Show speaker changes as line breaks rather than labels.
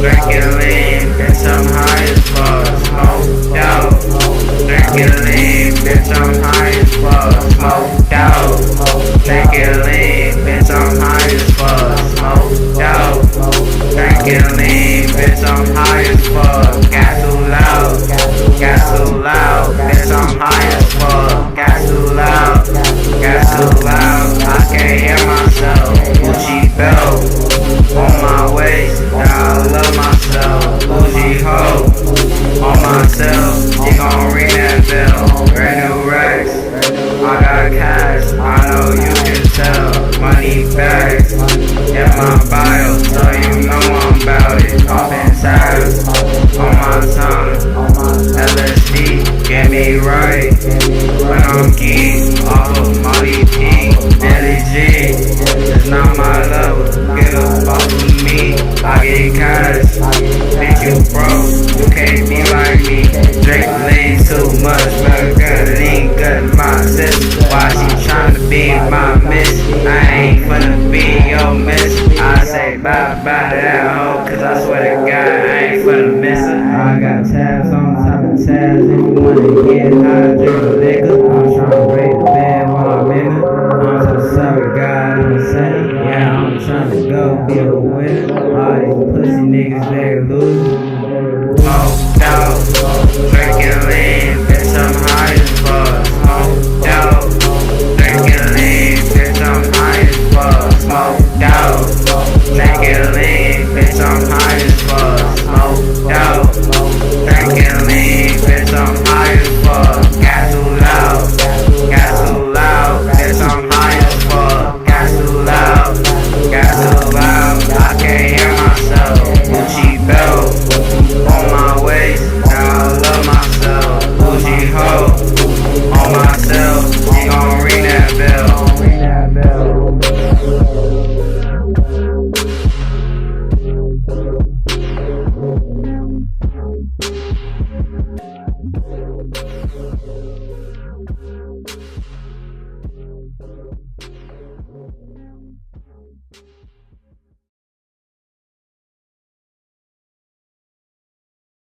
Drinking lean, bitch, I'm high as fuck. Smoked out. Drinking lean, bitch, I'm high as fuck. Smoked out. Drinking lean, bitch, I'm high as fuck. Smoked out. Drinking lean, bitch, I'm high as fuck. Gas too loud. Gas too loud. Bitch, I'm high as fuck. Gas too loud. Gas too loud. I can't hear myself. Gucci belt on my waist. Now I love myself. Gucci hoe on myself. You gon' ring that bell. Brand new racks. I got cash. I know you can tell. Money bags in my bio, so you know I'm about it. Poppin' tabs on my tongue. LSD get me right when I'm geek. Off of Molly P. Nelly G. It's not my level. Get up off of me. I get cash. Bitch, you broke. You can't be like me. Drink lean too much. Smell good. Lean good. My sis. Why she tryna be my miss? I ain't finna be your miss. I say bye bye to that hoe, cause I swear to God I ain't finna miss her. I got tabs on top of tabs. If you wanna get high, drink a liquor. I'm tryna break the bed while I'm in it. I'm so sorry, God, I'm a sinner. Yeah, I'm tryna go be a winner. All these pussy niggas, they lose. Smoked out, drinking lean.